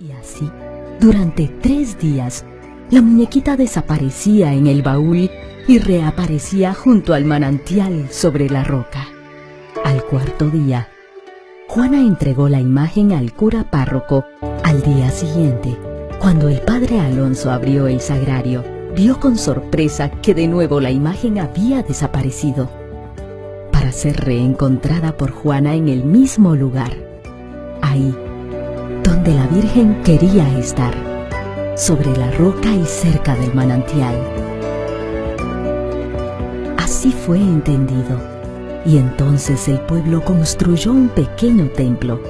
Y así, durante 3 días, la muñequita desaparecía en el baúl y reaparecía junto al manantial sobre la roca. Al 4.º día, Juana entregó la imagen al cura párroco. Al día siguiente, cuando el padre Alonso abrió el sagrario, vio con sorpresa que de nuevo la imagen había desaparecido, para ser reencontrada por Juana en el mismo lugar, ahí donde la Virgen quería estar, sobre la roca y cerca del manantial. Así fue entendido, y entonces el pueblo construyó un pequeño templo,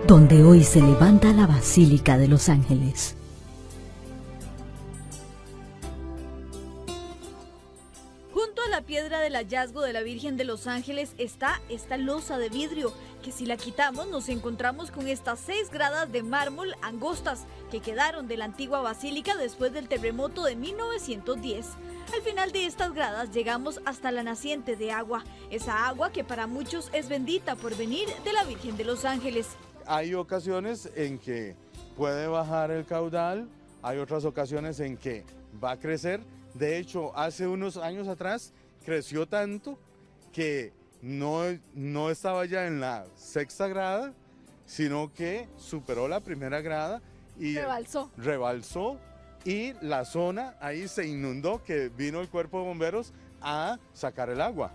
donde hoy se levanta la Basílica de los Ángeles. Junto a la piedra del hallazgo de la Virgen de los Ángeles está esta losa de vidrio, que si la quitamos nos encontramos con estas 6 gradas de mármol angostas que quedaron de la antigua basílica después del terremoto de 1910. Al final de estas gradas llegamos hasta la naciente de agua, esa agua que para muchos es bendita por venir de la Virgen de los Ángeles. Hay ocasiones en que puede bajar el caudal, hay otras ocasiones en que va a crecer. De hecho, hace unos años atrás creció tanto que no estaba ya en la 6ª grada, sino que superó la 1ª grada y rebalsó y la zona ahí se inundó, que vino el cuerpo de bomberos a sacar el agua.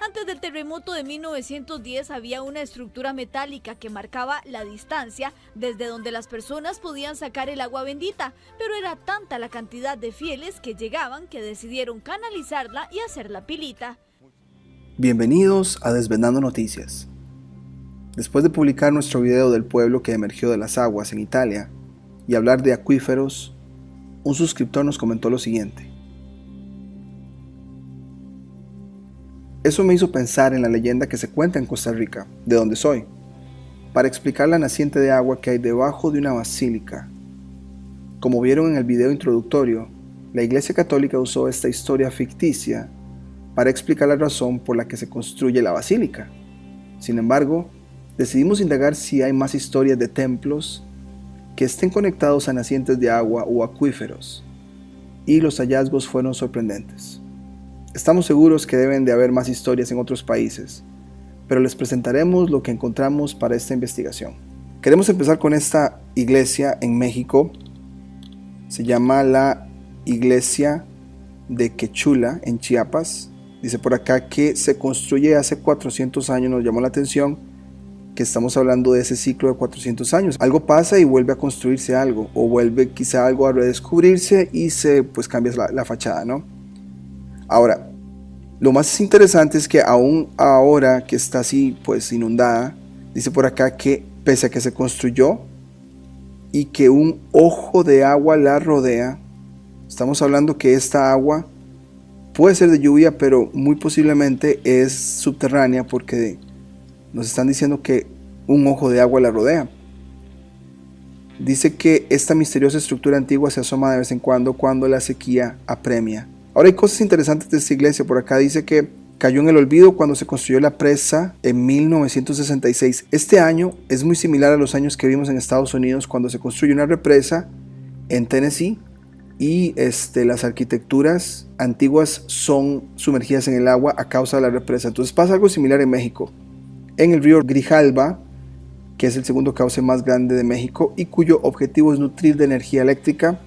Antes del terremoto de 1910 había una estructura metálica que marcaba la distancia desde donde las personas podían sacar el agua bendita, pero era tanta la cantidad de fieles que llegaban que decidieron canalizarla y hacer la pilita. Bienvenidos a Desvendando Noticias. Después de publicar nuestro video del pueblo que emergió de las aguas en Italia y hablar de acuíferos, un suscriptor nos comentó lo siguiente. Eso me hizo pensar en la leyenda que se cuenta en Costa Rica, de donde soy, para explicar la naciente de agua que hay debajo de una basílica. Como vieron en el video introductorio, la Iglesia Católica usó esta historia ficticia para explicar la razón por la que se construye la basílica. Sin embargo, decidimos indagar si hay más historias de templos que estén conectados a nacientes de agua o acuíferos, y los hallazgos fueron sorprendentes. Estamos seguros que deben de haber más historias en otros países, pero les presentaremos lo que encontramos para esta investigación. Queremos empezar con esta iglesia en México. Se llama la Iglesia de Quechula, en Chiapas. Dice por acá que se construye hace 400 años. Nos llamó la atención que estamos hablando de ese ciclo de 400 años. Algo pasa y vuelve a construirse algo, o vuelve quizá algo a redescubrirse y se cambia la fachada, ¿no? Ahora, lo más interesante es que aún ahora que está así inundada, dice por acá que pese a que se construyó y que un ojo de agua la rodea, estamos hablando que esta agua puede ser de lluvia, pero muy posiblemente es subterránea, porque nos están diciendo que un ojo de agua la rodea. Dice que esta misteriosa estructura antigua se asoma de vez en cuando la sequía apremia. Ahora hay cosas interesantes de esta iglesia. Por acá dice que cayó en el olvido cuando se construyó la presa en 1966. Este año es muy similar a los años que vimos en Estados Unidos cuando se construye una represa en Tennessee y las arquitecturas antiguas son sumergidas en el agua a causa de la represa. Entonces pasa algo similar en México, en el río Grijalba, que es el segundo cauce más grande de México y cuyo objetivo es nutrir de energía eléctrica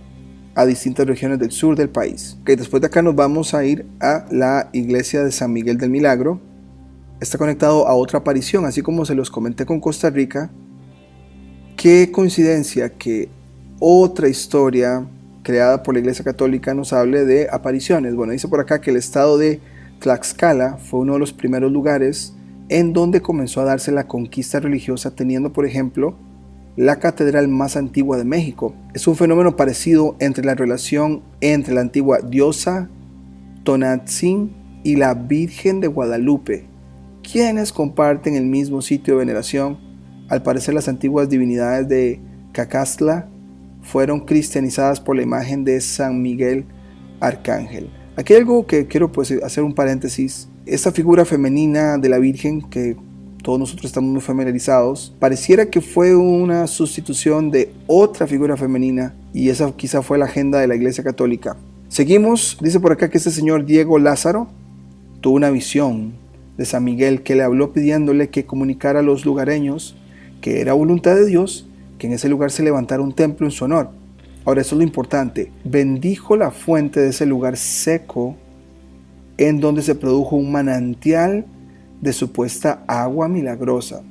a distintas regiones del sur del país. Después de acá nos vamos a ir a la iglesia de San Miguel del Milagro. Está conectado a otra aparición, así como se los comenté con Costa Rica. Qué coincidencia que otra historia creada por la Iglesia Católica nos hable de apariciones. Bueno, dice por acá que el estado de Tlaxcala fue uno de los primeros lugares en donde comenzó a darse la conquista religiosa, teniendo por ejemplo la catedral más antigua de México. Es un fenómeno parecido entre la relación entre la antigua diosa Tonantzin y la Virgen de Guadalupe, quienes comparten el mismo sitio de veneración. Al parecer las antiguas divinidades de Cacastla fueron cristianizadas por la imagen de San Miguel Arcángel. Aquí hay algo que quiero hacer un paréntesis. Esta figura femenina de la Virgen que todos nosotros estamos muy familiarizados, pareciera que fue una sustitución de otra figura femenina, y esa quizá fue la agenda de la Iglesia Católica. Seguimos, dice por acá que este señor Diego Lázaro tuvo una visión de San Miguel que le habló pidiéndole que comunicara a los lugareños que era voluntad de Dios que en ese lugar se levantara un templo en su honor. Ahora, eso es lo importante. Bendijo la fuente de ese lugar seco en donde se produjo un manantial de supuesta agua milagrosa.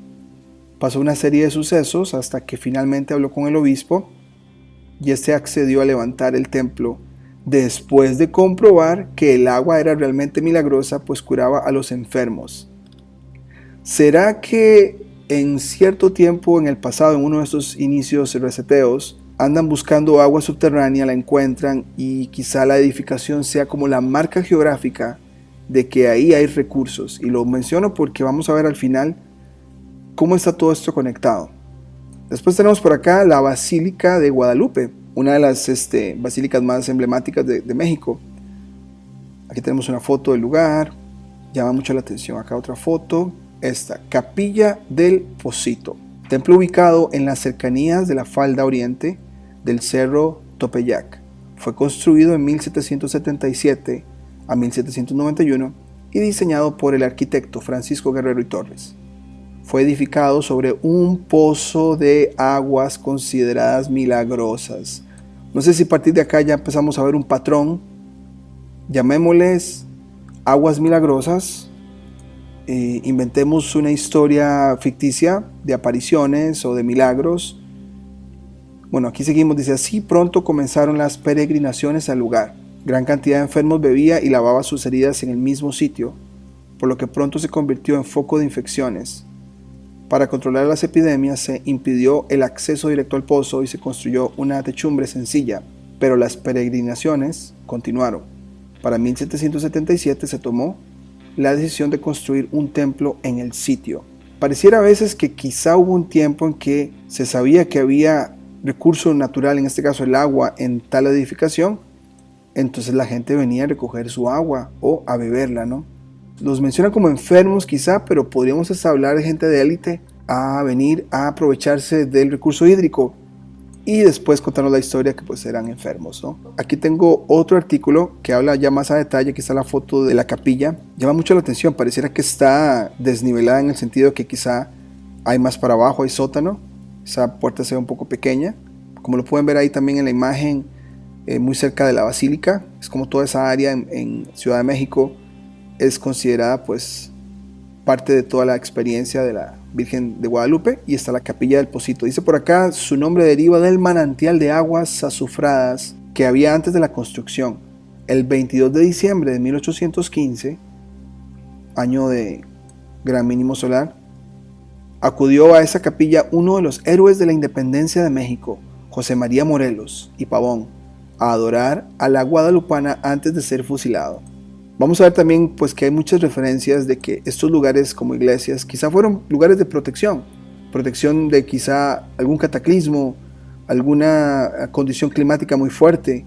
Pasó una serie de sucesos hasta que finalmente habló con el obispo y este accedió a levantar el templo después de comprobar que el agua era realmente milagrosa, pues curaba a los enfermos. ¿Será que en cierto tiempo en el pasado, en uno de estos inicios reseteos, andan buscando agua subterránea, la encuentran y quizá la edificación sea como la marca geográfica de que ahí hay recursos? Y lo menciono porque vamos a ver al final cómo está todo esto conectado. Después tenemos por acá la Basílica de Guadalupe, una de las basílicas más emblemáticas de México. Aquí tenemos una foto del lugar, llama mucho la atención. Acá otra foto, esta, Capilla del Pocito, templo ubicado en las cercanías de la falda oriente del Cerro Topeyac. Fue construido en 1777 a 1791 y diseñado por el arquitecto Francisco Guerrero y Torres. Fue edificado sobre un pozo de aguas consideradas milagrosas. No sé si a partir de acá ya empezamos a ver un patrón. Llamémosles aguas milagrosas. Inventemos una historia ficticia de apariciones o de milagros. Bueno, aquí seguimos, dice, así pronto comenzaron las peregrinaciones al lugar. Gran cantidad de enfermos bebía y lavaba sus heridas en el mismo sitio, por lo que pronto se convirtió en foco de infecciones. Para controlar las epidemias se impidió el acceso directo al pozo y se construyó una techumbre sencilla, pero las peregrinaciones continuaron. Para 1777 se tomó la decisión de construir un templo en el sitio. Pareciera a veces que quizá hubo un tiempo en que se sabía que había recurso natural, en este caso el agua, en tal edificación, entonces la gente venía a recoger su agua o a beberla, ¿no? Los mencionan como enfermos quizá, pero podríamos hasta hablar de gente de élite a venir a aprovecharse del recurso hídrico y después contarnos la historia que pues eran enfermos, ¿no? Aquí tengo otro artículo que habla ya más a detalle. Aquí está la foto de la capilla. Llama mucho la atención, pareciera que está desnivelada en el sentido que quizá hay más para abajo, hay sótano. Esa puerta se ve un poco pequeña, como lo pueden ver ahí también en la imagen, muy cerca de la basílica. Es como toda esa área en Ciudad de México es considerada pues parte de toda la experiencia de la Virgen de Guadalupe. Y está la Capilla del Pocito. Dice por acá, su nombre deriva del manantial de aguas azufradas que había antes de la construcción. El 22 de diciembre de 1815, año de gran mínimo solar, acudió a esa capilla uno de los héroes de la independencia de México, José María Morelos y Pavón, a adorar a la guadalupana antes de ser fusilado. Vamos a ver también pues que hay muchas referencias de que estos lugares como iglesias quizá fueron lugares de protección de quizá algún cataclismo, alguna condición climática muy fuerte,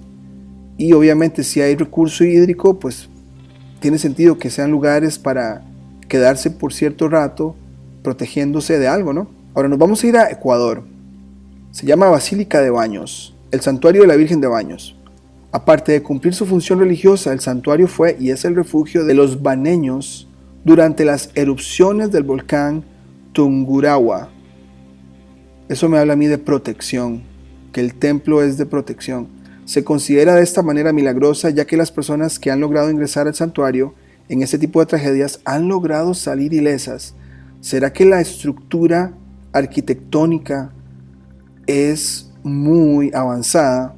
y obviamente si hay recurso hídrico pues tiene sentido que sean lugares para quedarse por cierto rato protegiéndose de algo, ¿no? Ahora nos vamos a ir a Ecuador. Se llama Basílica de Baños, el santuario de la Virgen de Baños. Aparte de cumplir su función religiosa, el santuario fue y es el refugio de los baneños durante las erupciones del volcán Tungurahua. Eso me habla a mí de protección, que el templo es de protección. Se considera de esta manera milagrosa, ya que las personas que han logrado ingresar al santuario en este tipo de tragedias han logrado salir ilesas. ¿Será que la estructura arquitectónica es muy avanzada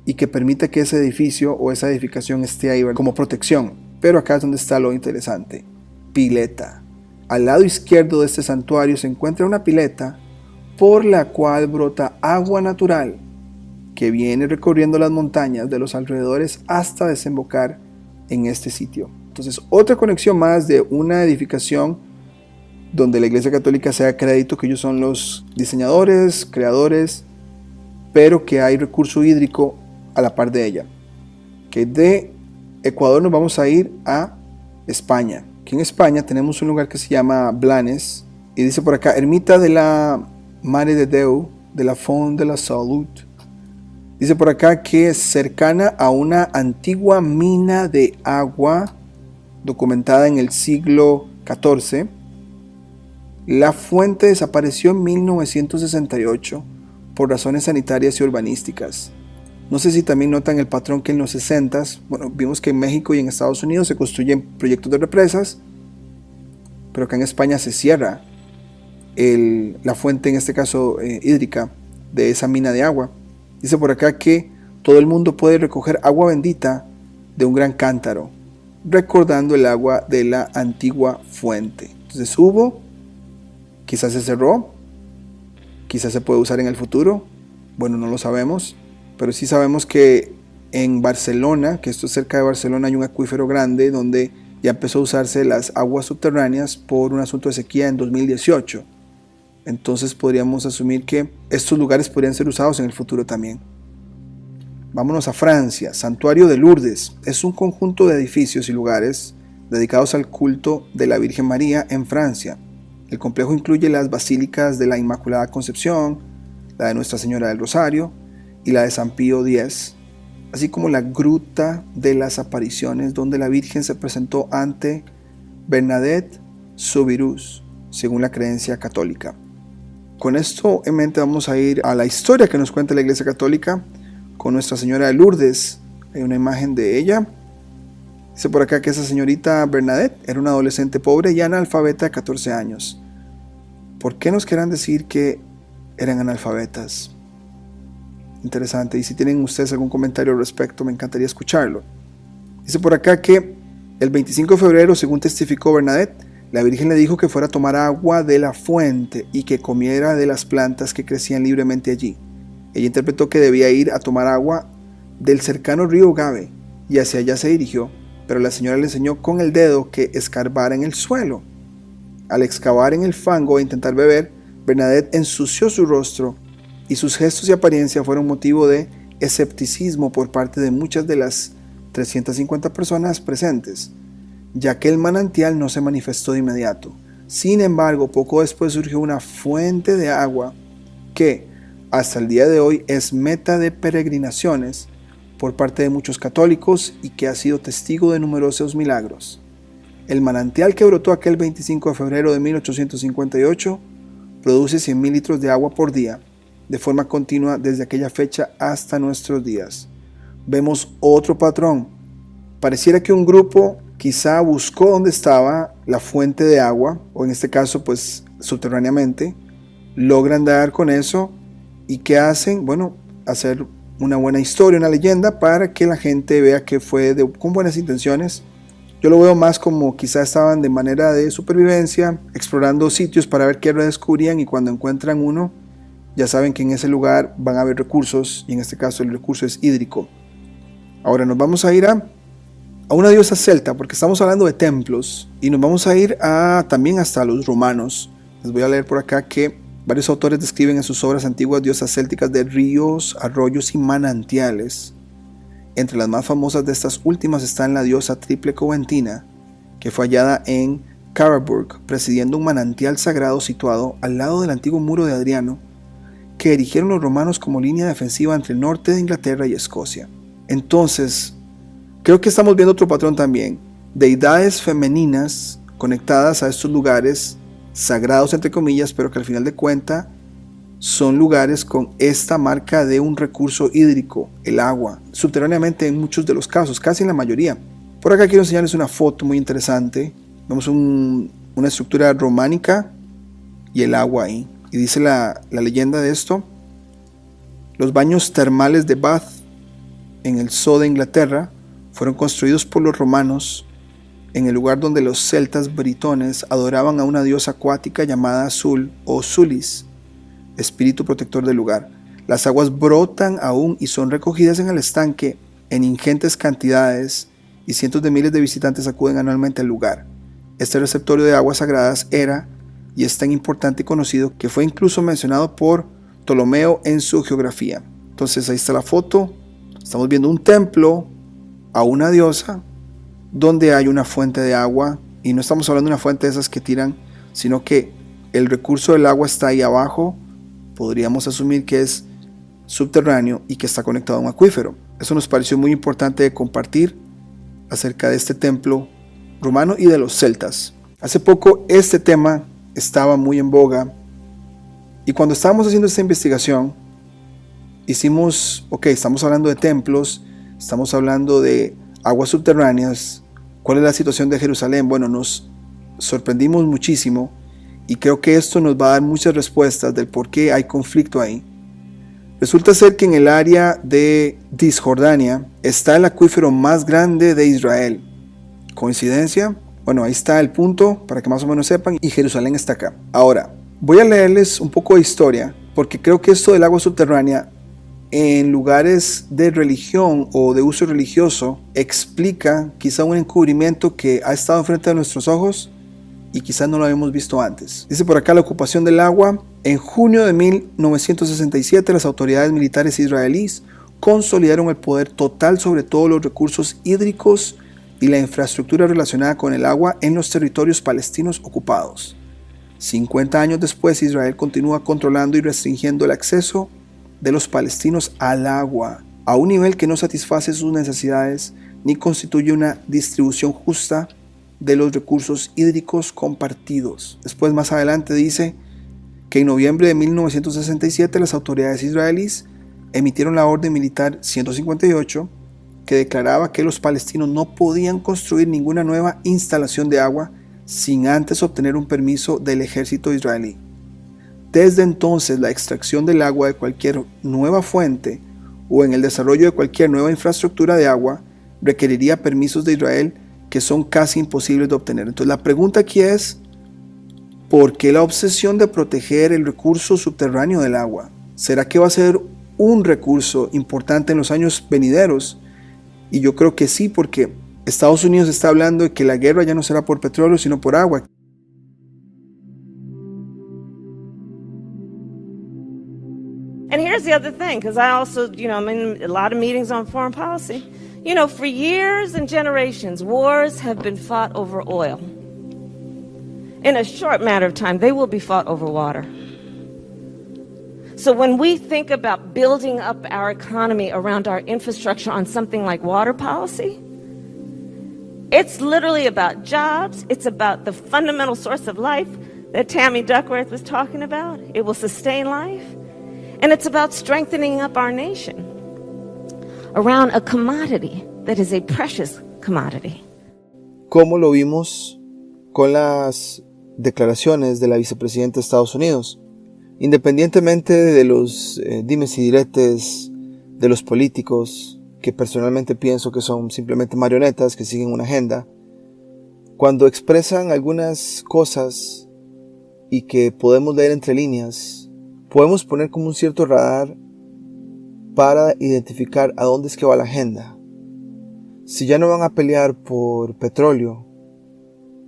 y que permite que ese edificio o esa edificación esté ahí como protección? Pero acá es donde está lo interesante. Pileta. Al lado izquierdo de este santuario se encuentra una pileta por la cual brota agua natural que viene recorriendo las montañas de los alrededores hasta desembocar en este sitio. Entonces, otra conexión más de una edificación donde la Iglesia Católica se da crédito que ellos son los diseñadores, creadores, pero que hay recurso hídrico a la par de ella. Que de Ecuador nos vamos a ir a España. Aquí en España tenemos un lugar que se llama Blanes, Y dice por acá, ermita de la Mare de Déu, de la Font de la Salut. Dice por acá que es cercana a una antigua mina de agua documentada en el siglo XIV. La fuente desapareció en 1968 por razones sanitarias y urbanísticas. No sé si también notan el patrón que en los 60s, vimos que en México y en Estados Unidos se construyen proyectos de represas, pero acá en España se cierra la fuente, en este caso hídrica, de esa mina de agua. Dice por acá que todo el mundo puede recoger agua bendita de un gran cántaro, recordando el agua de la antigua fuente. Entonces quizás se cerró, quizás se puede usar en el futuro, no lo sabemos, pero sí sabemos que en Barcelona, que esto es cerca de Barcelona, hay un acuífero grande donde ya empezó a usarse las aguas subterráneas por un asunto de sequía en 2018. Entonces podríamos asumir que estos lugares podrían ser usados en el futuro también. Vámonos a Francia. Santuario de Lourdes es un conjunto de edificios y lugares dedicados al culto de la Virgen María en Francia. El complejo incluye las basílicas de la Inmaculada Concepción, la de Nuestra Señora del Rosario y la de San Pío X, así como la Gruta de las Apariciones, donde la Virgen se presentó ante Bernadette Soubirous, según la creencia católica. Con esto en mente vamos a ir a la historia que nos cuenta la Iglesia Católica con Nuestra Señora de Lourdes. Hay una imagen de ella. Dice por acá que esa señorita Bernadette era una adolescente pobre y analfabeta de 14 años. ¿Por qué nos querrán decir que eran analfabetas? Interesante. Y si tienen ustedes algún comentario al respecto, me encantaría escucharlo. Dice por acá que el 25 de febrero, según testificó Bernadette, la Virgen le dijo que fuera a tomar agua de la fuente y que comiera de las plantas que crecían libremente allí. Ella interpretó que debía ir a tomar agua del cercano río Gave y hacia allá se dirigió, pero la señora le enseñó con el dedo que escarbara en el suelo. Al excavar en el fango e intentar beber, Bernadette ensució su rostro y sus gestos y apariencia fueron motivo de escepticismo por parte de muchas de las 350 personas presentes, ya que el manantial no se manifestó de inmediato. Sin embargo, poco después surgió una fuente de agua que, hasta el día de hoy, es meta de peregrinaciones por parte de muchos católicos y que ha sido testigo de numerosos milagros. El manantial que brotó aquel 25 de febrero de 1858 produce 100.000 litros de agua por día, de forma continua desde aquella fecha hasta nuestros días. Vemos otro patrón. Pareciera que un grupo quizá buscó dónde estaba la fuente de agua, o en este caso pues subterráneamente, logran dar con eso y ¿qué hacen? Hacer una buena historia, una leyenda para que la gente vea que fue con buenas intenciones. Yo lo veo más como quizá estaban de manera de supervivencia, explorando sitios para ver qué descubrían y cuando encuentran uno, ya saben que en ese lugar van a haber recursos y en este caso el recurso es hídrico. Ahora nos vamos a ir a una diosa celta, porque estamos hablando de templos, y nos vamos a ir también hasta los romanos. Les voy a leer por acá que varios autores describen en sus obras antiguas diosas célticas de ríos, arroyos y manantiales. Entre las más famosas de estas últimas están la diosa triple coventina, que fue hallada en Carraburg, presidiendo un manantial sagrado situado al lado del antiguo muro de Adriano, que erigieron los romanos como línea defensiva entre el norte de Inglaterra y Escocia. Entonces, creo que estamos viendo otro patrón también, deidades femeninas conectadas a estos lugares, sagrados entre comillas, pero que al final de cuentas son lugares con esta marca de un recurso hídrico, el agua, subterráneamente en muchos de los casos, casi en la mayoría. Por acá quiero enseñarles una foto muy interesante. Vemos una estructura románica y el agua ahí. Y dice la leyenda de esto: los baños termales de Bath en el zoo de Inglaterra fueron construidos por los romanos en el lugar donde los celtas britones adoraban a una diosa acuática llamada Sul o Sulis, espíritu protector del lugar. Las aguas brotan aún y son recogidas en el estanque en ingentes cantidades y cientos de miles de visitantes acuden anualmente al lugar. Este receptorio de aguas sagradas era y es tan importante y conocido que fue incluso mencionado por Ptolomeo en su geografía. Entonces ahí está la foto. Estamos viendo un templo a una diosa donde hay una fuente de agua, y no estamos hablando de una fuente de esas que tiran, sino que el recurso del agua está ahí abajo, podríamos asumir que es subterráneo y que está conectado a un acuífero. Eso nos pareció muy importante de compartir acerca de este templo romano y de los celtas. Hace poco este tema estaba muy en boga y cuando estábamos haciendo esta investigación estamos hablando de templos, estamos hablando de aguas subterráneas. ¿Cuál es la situación de Jerusalén? Bueno, nos sorprendimos muchísimo y creo que esto nos va a dar muchas respuestas del por qué hay conflicto ahí. Resulta ser que en el área de Cisjordania está el acuífero más grande de Israel. ¿Coincidencia? Bueno, ahí está el punto para que más o menos sepan, y Jerusalén está acá. Ahora, voy a leerles un poco de historia porque creo que esto del agua subterránea en lugares de religión o de uso religioso explica quizá un encubrimiento que ha estado enfrente de nuestros ojos y quizás no lo habíamos visto antes. Dice por acá la ocupación del agua. En junio de 1967 las autoridades militares israelíes consolidaron el poder total sobre todos los recursos hídricos y la infraestructura relacionada con el agua en los territorios palestinos ocupados. 50 años después, Israel continúa controlando y restringiendo el acceso de los palestinos al agua a un nivel que no satisface sus necesidades ni constituye una distribución justa de los recursos hídricos compartidos. Después, más adelante, dice que en noviembre de 1967 las autoridades israelíes emitieron la orden militar 158 que declaraba que los palestinos no podían construir ninguna nueva instalación de agua sin antes obtener un permiso del ejército israelí. Desde entonces, la extracción del agua de cualquier nueva fuente o en el desarrollo de cualquier nueva infraestructura de agua requeriría permisos de Israel que son casi imposibles de obtener. Entonces la pregunta aquí es, ¿por qué la obsesión de proteger el recurso subterráneo del agua? ¿Será que va a ser un recurso importante en los años venideros? Y yo creo que sí, porque Estados Unidos está hablando de que la guerra ya no será por petróleo, sino por agua. And here's the other thing, because I also, I'm in a lot of meetings on foreign policy. For years and generations, wars have been fought over oil. In a short matter of time, they will be fought over water. So when we think about building up our economy around our infrastructure on something like water policy, it's literally about jobs. It's about the fundamental source of life that Tammy Duckworth was talking about. It will sustain life. And it's about strengthening up our nation around a commodity that is a precious commodity. Como lo vimos con las declaraciones de la vicepresidenta de Estados Unidos. Independientemente de los dimes y diretes de los políticos, que personalmente pienso que son simplemente marionetas que siguen una agenda, cuando expresan algunas cosas y que podemos leer entre líneas, podemos poner como un cierto radar para identificar a dónde es que va la agenda. Si ya no van a pelear por petróleo,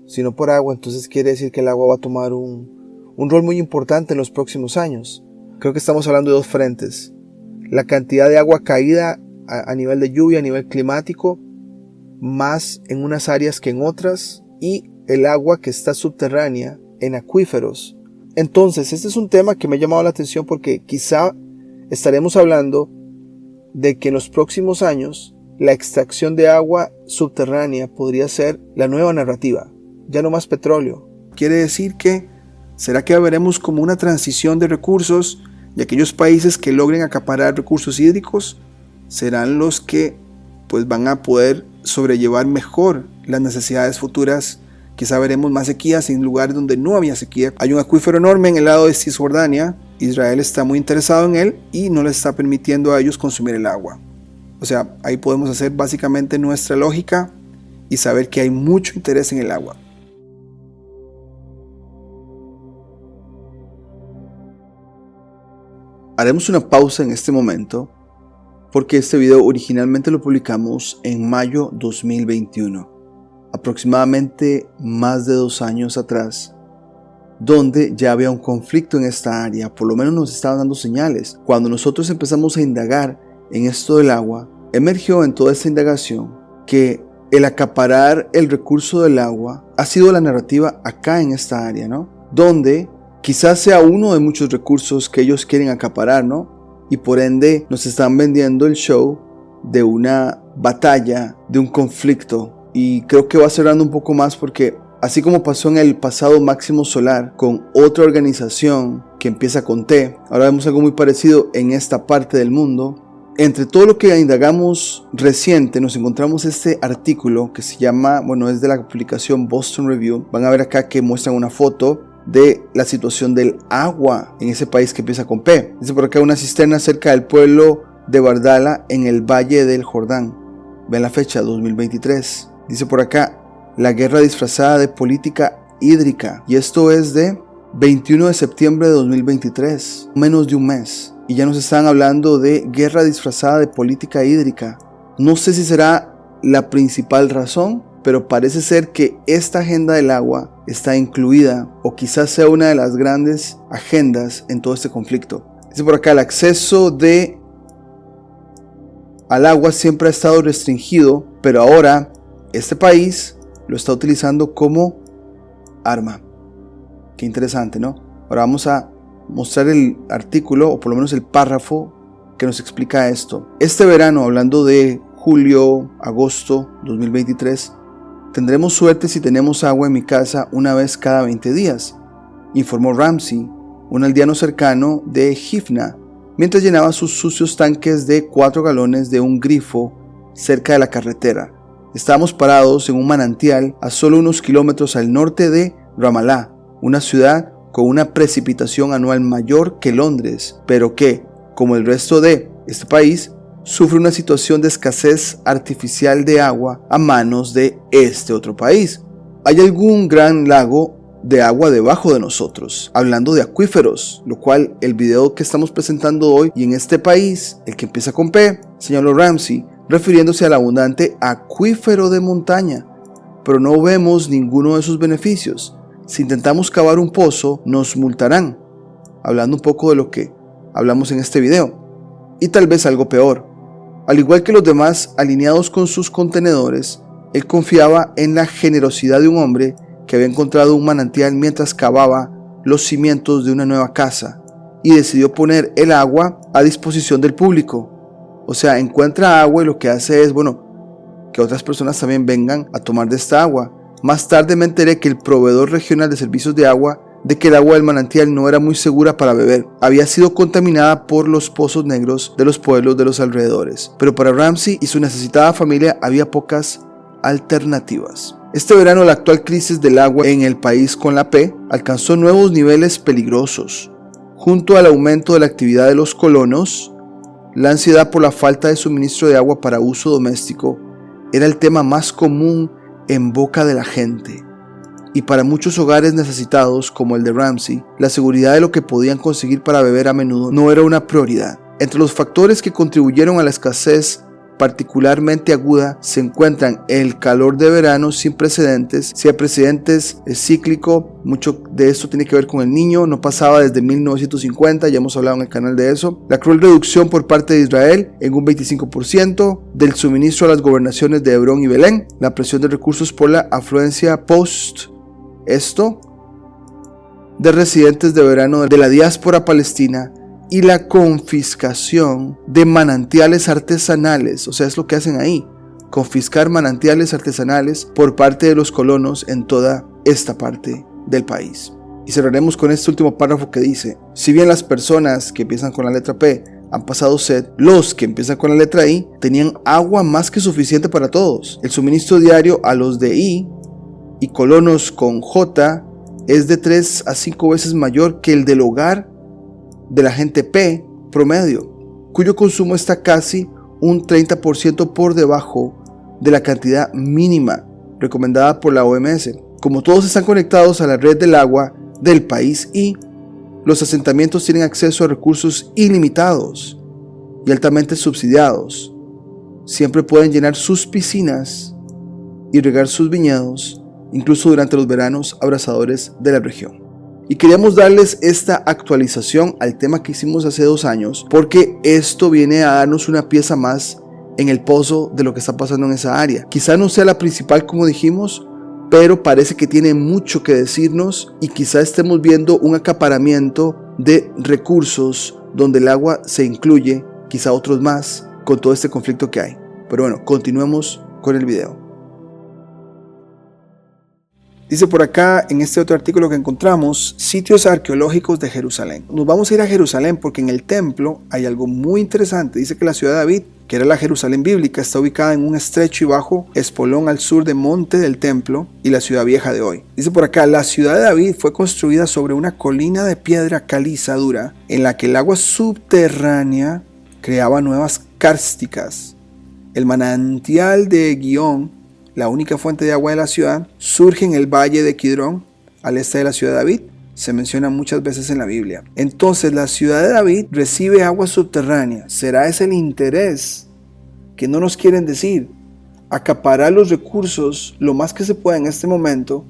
sino por agua, entonces quiere decir que el agua va a tomar un rol muy importante en los próximos años. Creo que estamos hablando de dos frentes. La cantidad de agua caída a nivel de lluvia, a nivel climático, más en unas áreas que en otras, y el agua que está subterránea en acuíferos. Entonces, este es un tema que me ha llamado la atención porque quizá estaremos hablando de que en los próximos años la extracción de agua subterránea podría ser la nueva narrativa. Ya no más petróleo. Quiere decir que, ¿será que veremos como una transición de recursos y aquellos países que logren acaparar recursos hídricos serán los que van a poder sobrellevar mejor las necesidades futuras? Quizá veremos más sequías en lugares donde no había sequía. Hay un acuífero enorme en el lado de Cisjordania. Israel está muy interesado en él y no les está permitiendo a ellos consumir el agua. O sea, ahí podemos hacer básicamente nuestra lógica y saber que hay mucho interés en el agua. Haremos una pausa en este momento porque este video originalmente lo publicamos en mayo 2021, aproximadamente más de 2 años atrás, donde ya había un conflicto en esta área, por lo menos nos estaban dando señales. Cuando nosotros empezamos a indagar en esto del agua, emergió en toda esta indagación que el acaparar el recurso del agua ha sido la narrativa acá en esta área, ¿no? Donde quizás sea uno de muchos recursos que ellos quieren acaparar, ¿no? Y por ende nos están vendiendo el show de una batalla, de un conflicto. Y creo que va cerrando un poco más porque así como pasó en el pasado Máximo Solar con otra organización que empieza con T, ahora vemos algo muy parecido en esta parte del mundo. Entre todo lo que indagamos reciente nos encontramos este artículo que se llama, es de la publicación Boston Review. Van a ver acá que muestran una foto de la situación del agua en ese país que empieza con P. Dice por acá una cisterna cerca del pueblo de Bardala en el Valle del Jordán. Ven la fecha, 2023. Dice por acá, la guerra disfrazada de política hídrica. Y esto es de 21 de septiembre de 2023, menos de un mes. Y ya nos están hablando de guerra disfrazada de política hídrica. No sé si será la principal razón, pero parece ser que esta agenda del agua está incluida o quizás sea una de las grandes agendas en todo este conflicto. Dice por acá, el acceso al agua siempre ha estado restringido, pero ahora este país lo está utilizando como arma. Qué interesante, ¿no? Ahora vamos a mostrar el artículo, o por lo menos el párrafo que nos explica esto. Este verano, hablando de julio, agosto 2023, tendremos suerte si tenemos agua en mi casa una vez cada 20 días, informó Ramsey, un aldeano cercano de Hifna, mientras llenaba sus sucios tanques de 4 galones de un grifo cerca de la carretera. Estábamos parados en un manantial a solo unos kilómetros al norte de Ramallah, una ciudad con una precipitación anual mayor que Londres, pero que, como el resto de este país, sufre una situación de escasez artificial de agua a manos de este otro país. Hay algún gran lago de agua debajo de nosotros, hablando de acuíferos, lo cual el video que estamos presentando hoy y en este país, el que empieza con P, señaló Ramsey, refiriéndose al abundante acuífero de montaña, pero no vemos ninguno de sus beneficios. Si intentamos cavar un pozo, nos multarán, hablando un poco de lo que hablamos en este video. Y tal vez algo peor. Al igual que los demás alineados con sus contenedores, él confiaba en la generosidad de un hombre que había encontrado un manantial mientras cavaba los cimientos de una nueva casa y decidió poner el agua a disposición del público. O sea, encuentra agua y lo que hace es, que otras personas también vengan a tomar de esta agua. Más tarde me enteré que el proveedor regional de servicios de agua, de que el agua del manantial no era muy segura para beber. Había sido contaminada por los pozos negros de los pueblos de los alrededores. Pero para Ramsey y su necesitada familia había pocas alternativas. Este verano la actual crisis del agua en el país con la P alcanzó nuevos niveles peligrosos. Junto al aumento de la actividad de los colonos, la ansiedad por la falta de suministro de agua para uso doméstico era el tema más común en boca de la gente. Y para muchos hogares necesitados como el de Ramsey, la seguridad de lo que podían conseguir para beber a menudo no era una prioridad. Entre los factores que contribuyeron a la escasez particularmente aguda se encuentran el calor de verano sin precedentes. Si hay precedentes, es cíclico. Mucho de esto tiene que ver con el Niño, no pasaba desde 1950, ya hemos hablado en el canal de eso. La cruel reducción por parte de Israel en un 25% del suministro a las gobernaciones de Hebrón y Belén. La presión de recursos por la afluencia de residentes de verano de la diáspora palestina y la confiscación de manantiales artesanales, o sea, es lo que hacen ahí, confiscar manantiales artesanales por parte de los colonos en toda esta parte del país. Y cerraremos con este último párrafo que dice, si bien las personas que empiezan con la letra P han pasado sed, los que empiezan con la letra I tenían agua más que suficiente para todos. El suministro diario a los de I y colonos con J es de 3 a 5 veces mayor que el del hogar de la gente P promedio, cuyo consumo está casi un 30% por debajo de la cantidad mínima recomendada por la OMS. Como todos están conectados a la red del agua del país y los asentamientos tienen acceso a recursos ilimitados y altamente subsidiados, siempre pueden llenar sus piscinas y regar sus viñedos, incluso durante los veranos abrasadores de la región. Y queríamos darles esta actualización al tema que hicimos hace 2 años, porque esto viene a darnos una pieza más en el pozo de lo que está pasando en esa área. Quizá no sea la principal, como dijimos, pero parece que tiene mucho que decirnos y quizá estemos viendo un acaparamiento de recursos donde el agua se incluye, quizá otros más, con todo este conflicto que hay. Pero bueno, continuemos con el video. Dice por acá, en este otro artículo que encontramos, sitios arqueológicos de Jerusalén. Nos vamos a ir a Jerusalén porque en el templo hay algo muy interesante. Dice que la ciudad de David, que era la Jerusalén bíblica, está ubicada en un estrecho y bajo espolón al sur del monte del templo y la ciudad vieja de hoy. Dice por acá, la ciudad de David fue construida sobre una colina de piedra caliza dura en la que el agua subterránea creaba nuevas kársticas. El manantial de Gihón, la única fuente de agua de la ciudad, surge en el valle de Kidrón, al este de la ciudad de David. Se menciona muchas veces en la Biblia. Entonces la ciudad de David recibe agua subterránea. ¿Será ese el interés que no nos quieren decir? Acaparar los recursos lo más que se pueda en este momento,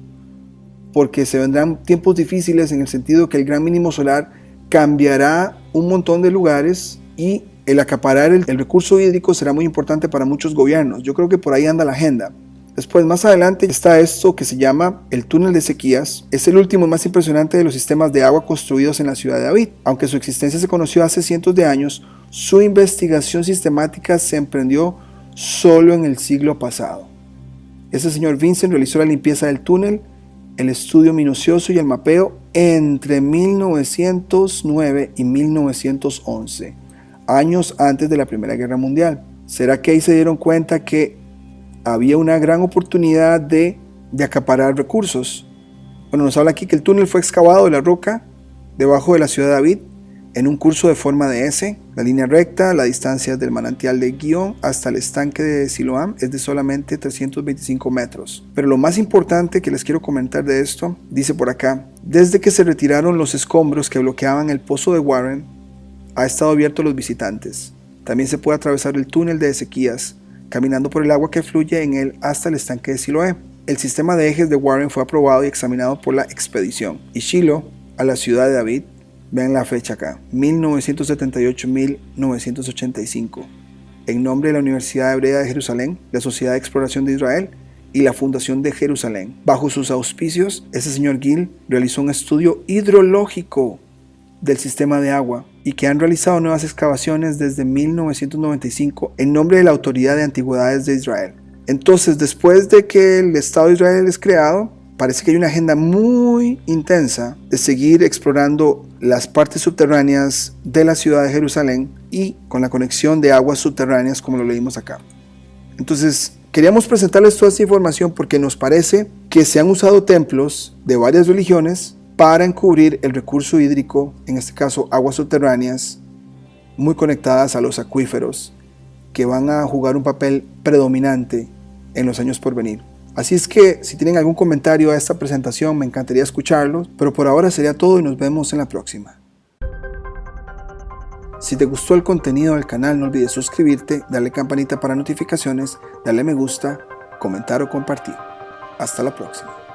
porque se vendrán tiempos difíciles en el sentido que el gran mínimo solar cambiará un montón de lugares y el acaparar el recurso hídrico será muy importante para muchos gobiernos. Yo creo que por ahí anda la agenda. Después, más adelante, está esto que se llama el túnel de Ezequías. Es el último y más impresionante de los sistemas de agua construidos en la ciudad de David. Aunque su existencia se conoció hace cientos de años, su investigación sistemática se emprendió solo en el siglo pasado. Ese señor Vincent realizó la limpieza del túnel, el estudio minucioso y el mapeo entre 1909 y 1911, años antes de la Primera Guerra Mundial. ¿Será que ahí se dieron cuenta que había una gran oportunidad de acaparar recursos? Bueno, nos habla aquí que el túnel fue excavado de la roca debajo de la ciudad de David en un curso de forma de S. La línea recta, la distancia del manantial de Gihón hasta el estanque de Siloam es de solamente 325 metros. Pero lo más importante que les quiero comentar de esto, dice por acá, desde que se retiraron los escombros que bloqueaban el pozo de Warren, ha estado abierto a los visitantes. También se puede atravesar el túnel de Ezequías, caminando por el agua que fluye en él hasta el estanque de Siloé. El sistema de ejes de Warren fue aprobado y examinado por la expedición. Y Shiloh, a la ciudad de David, vean la fecha acá, 1978-1985, en nombre de la Universidad Hebrea de Jerusalén, la Sociedad de Exploración de Israel y la Fundación de Jerusalén. Bajo sus auspicios, ese señor Gill realizó un estudio hidrológico del sistema de agua y que han realizado nuevas excavaciones desde 1995 en nombre de la Autoridad de Antigüedades de Israel. Entonces, después de que el Estado de Israel es creado, parece que hay una agenda muy intensa de seguir explorando las partes subterráneas de la ciudad de Jerusalén y con la conexión de aguas subterráneas como lo leímos acá. Entonces, queríamos presentarles toda esta información porque nos parece que se han usado templos de varias religiones para encubrir el recurso hídrico, en este caso aguas subterráneas, muy conectadas a los acuíferos, que van a jugar un papel predominante en los años por venir. Así es que si tienen algún comentario a esta presentación, me encantaría escucharlos, pero por ahora sería todo y nos vemos en la próxima. Si te gustó el contenido del canal, no olvides suscribirte, darle campanita para notificaciones, darle me gusta, comentar o compartir. Hasta la próxima.